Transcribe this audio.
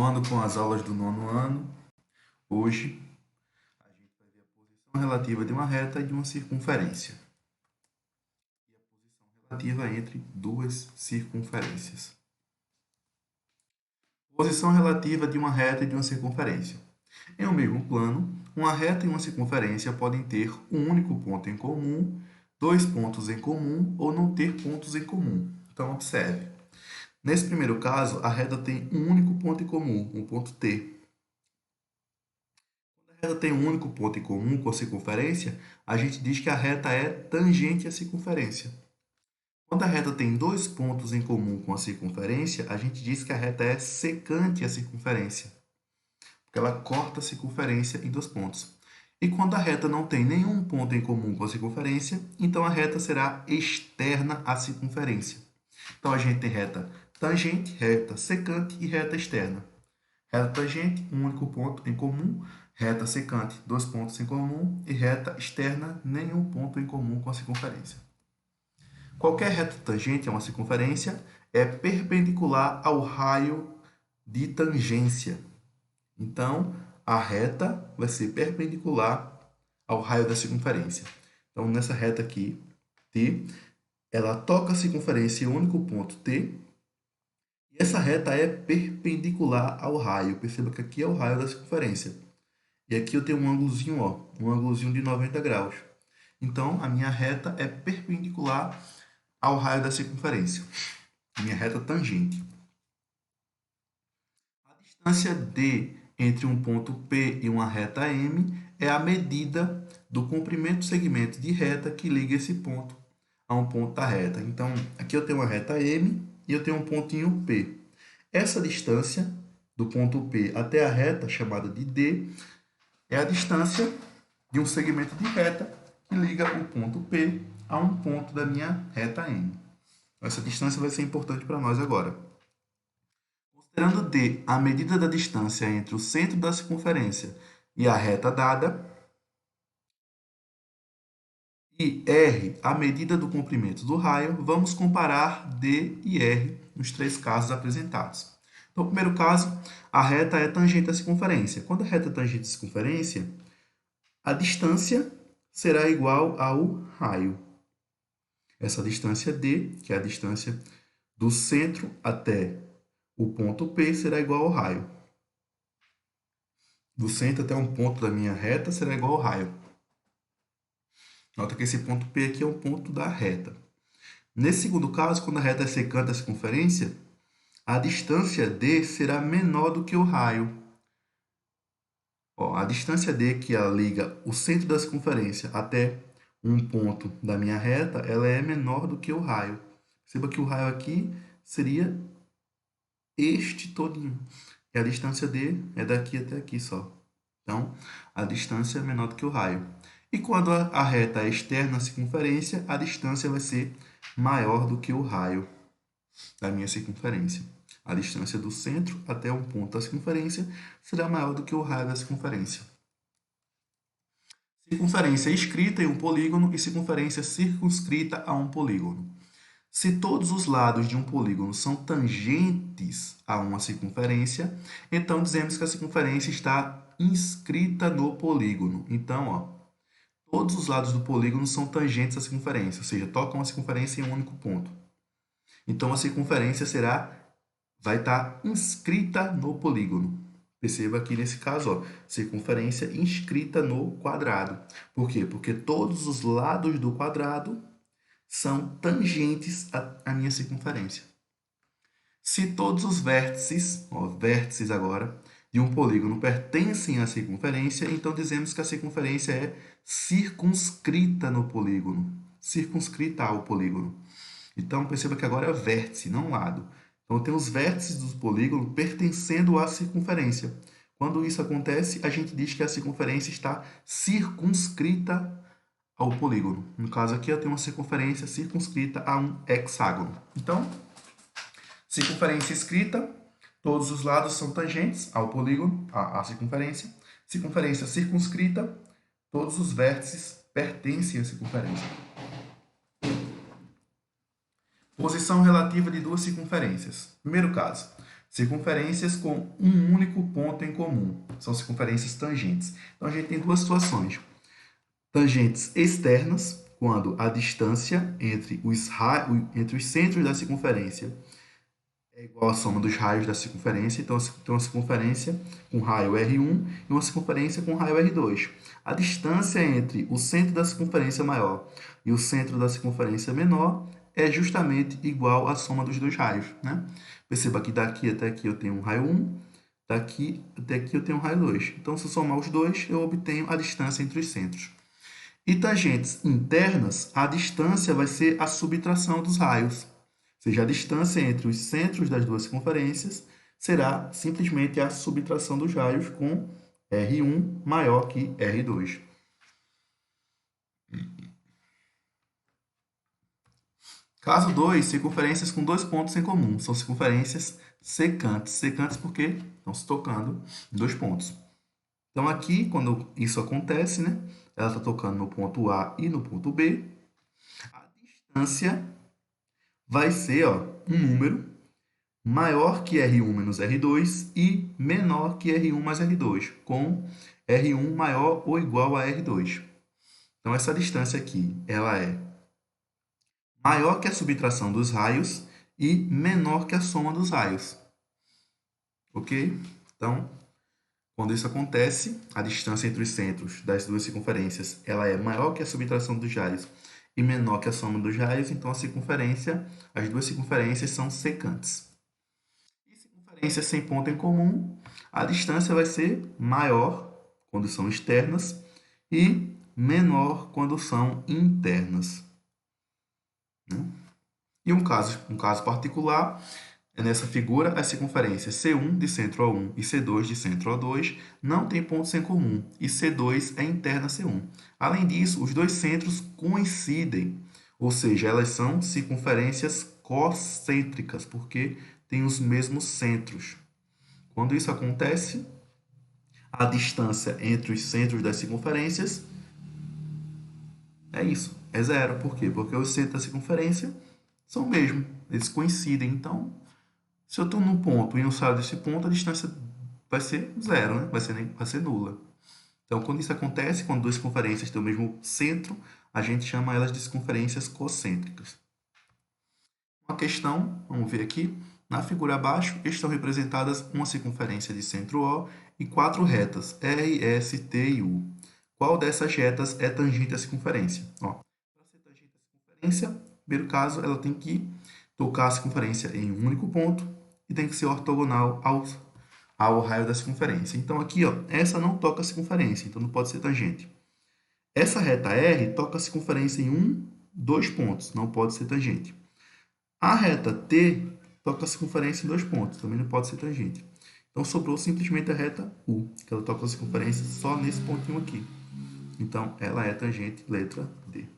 Continuando com as aulas do nono ano, hoje a gente vai ver a posição relativa de uma reta e de uma circunferência. E a posição relativa entre duas circunferências. Posição relativa de uma reta e de uma circunferência. Em um mesmo plano, uma reta e uma circunferência podem ter um único ponto em comum, dois pontos em comum ou não ter pontos em comum. Então, observe. Nesse primeiro caso, a reta tem um único ponto em comum, um ponto T. Quando a reta tem um único ponto em comum com a circunferência, a gente diz que a reta é tangente à circunferência. Quando a reta tem dois pontos em comum com a circunferência, a gente diz que a reta é secante à circunferência, porque ela corta a circunferência em dois pontos. E quando a reta não tem nenhum ponto em comum com a circunferência, então a reta será externa à circunferência. Então a gente tem reta tangente, reta secante e reta externa. Reta tangente, um único ponto em comum. Reta secante, dois pontos em comum. E reta externa, nenhum ponto em comum com a circunferência. Qualquer reta tangente a uma circunferência é perpendicular ao raio de tangência. Então, a reta vai ser perpendicular ao raio da circunferência. Então, nessa reta aqui, T, ela toca a circunferência em um único ponto T, e essa reta é perpendicular ao raio. Perceba que aqui é o raio da circunferência. E aqui eu tenho um ângulozinho, ó, um ângulozinho de 90 graus. Então, a minha reta é perpendicular ao raio da circunferência. Minha reta tangente. A distância D entre um ponto P e uma reta M é a medida do comprimento do segmento de reta que liga esse ponto a um ponto da reta. Então, aqui eu tenho uma reta M e eu tenho um pontinho P. Essa distância do ponto P até a reta, chamada de D, é a distância de um segmento de reta que liga o ponto P a um ponto da minha reta M. Essa distância vai ser importante para nós agora. Considerando D a medida da distância entre o centro da circunferência e a reta dada, e R a medida do comprimento do raio, vamos comparar D e R nos três casos apresentados. Então, no primeiro caso, a reta é tangente à circunferência. Quando a reta é tangente à circunferência, a distância será igual ao raio. Essa distância D, que é a distância do centro até o ponto P, será igual ao raio. Do centro até um ponto da minha reta será igual ao raio. Nota que esse ponto P aqui é um ponto da reta. Nesse segundo caso, quando a reta é secante à circunferência, a distância D será menor do que o raio. Ó, a distância D, que ela liga o centro da circunferência até um ponto da minha reta, ela é menor do que o raio. Perceba que o raio aqui seria este todinho. E a distância D é daqui até aqui só. Então, a distância é menor do que o raio. E quando a reta é externa à circunferência, a distância vai ser maior do que o raio da minha circunferência. A distância do centro até um ponto da circunferência será maior do que o raio da circunferência. Circunferência escrita em um polígono e circunferência circunscrita a um polígono. Se todos os lados de um polígono são tangentes a uma circunferência, então dizemos que a circunferência está inscrita no polígono. Então, ó, todos os lados do polígono são tangentes à circunferência, ou seja, tocam a circunferência em um único ponto. Então, a circunferência vai estar inscrita no polígono. Perceba aqui nesse caso, ó, circunferência inscrita no quadrado. Por quê? Porque todos os lados do quadrado são tangentes à minha circunferência. Se todos os vértices, ó, vértices agora, de um polígono pertencem à circunferência, então dizemos que a circunferência é circunscrita no polígono, circunscrita ao polígono. Então, perceba que agora é vértice, não lado. Então, tem os vértices do polígono pertencendo à circunferência. Quando isso acontece, a gente diz que a circunferência está circunscrita ao polígono. No caso aqui, eu tenho uma circunferência circunscrita a um hexágono. Então, circunferência escrita, todos os lados são tangentes ao polígono, à circunferência. Circunferência circunscrita, todos os vértices pertencem à circunferência. Posição relativa de duas circunferências. Primeiro caso, Circunferências com um único ponto em comum. São circunferências tangentes. Então, a gente tem duas situações. Tangentes externas, quando a distância entre os centros da circunferência é igual à soma dos raios da circunferência. Então, você tem uma circunferência com raio R1 e uma circunferência com raio R2. A distância entre o centro da circunferência maior e o centro da circunferência menor é justamente igual à soma dos dois raios, né? Perceba que daqui até aqui eu tenho um raio 1, daqui até aqui eu tenho um raio 2. Então, se eu somar os dois, eu obtenho a distância entre os centros. E tangentes internas, a distância vai ser a subtração dos raios. Ou seja, a distância entre os centros das duas circunferências será simplesmente a subtração dos raios com R1 maior que R2. Caso 2, circunferências com dois pontos em comum. São circunferências secantes. Secantes porque estão se tocando em dois pontos. Então, aqui, quando isso acontece, né, ela está tocando no ponto A e no ponto B, a distância vai ser um número maior que R1 menos R2 e menor que R1 mais R2, com R1 maior ou igual a R2. Então, essa distância aqui, ela é maior que a subtração dos raios e menor que a soma dos raios. Ok? Então, quando isso acontece, a distância entre os centros das duas circunferências ela é maior que a subtração dos raios e menor que a soma dos raios, então as duas circunferências são secantes. E circunferências sem ponto em comum, a distância vai ser maior quando são externas e menor quando são internas. E um caso particular é nessa figura, as circunferências C1 de centro a 1 e C2 de centro a 2 não têm pontos em comum e C2 é interna a C1. Além disso, os dois centros coincidem, ou seja, elas são circunferências concêntricas, porque têm os mesmos centros. Quando isso acontece, a distância entre os centros das circunferências é isso, é zero. Por quê? Porque os centros da circunferência são o mesmo, eles coincidem. Então, se eu estou num ponto e não saio desse ponto, a distância vai ser zero, né? Vai ser nula. Então, quando isso acontece, quando duas circunferências têm o mesmo centro, a gente chama elas de circunferências concêntricas. Uma questão, vamos ver aqui. Na figura abaixo, estão representadas uma circunferência de centro O e quatro retas, R, S, T e U. Qual dessas retas é tangente à circunferência? Para ser tangente à circunferência, no primeiro caso, ela tem que tocar a circunferência em um único ponto e tem que ser ortogonal ao raio da circunferência. Então, aqui, essa não toca a circunferência, então não pode ser tangente. Essa reta R toca a circunferência em dois pontos, não pode ser tangente. A reta T toca a circunferência em dois pontos, também não pode ser tangente. Então, sobrou simplesmente a reta U, que ela toca a circunferência só nesse pontinho aqui. Então, ela é tangente, letra D.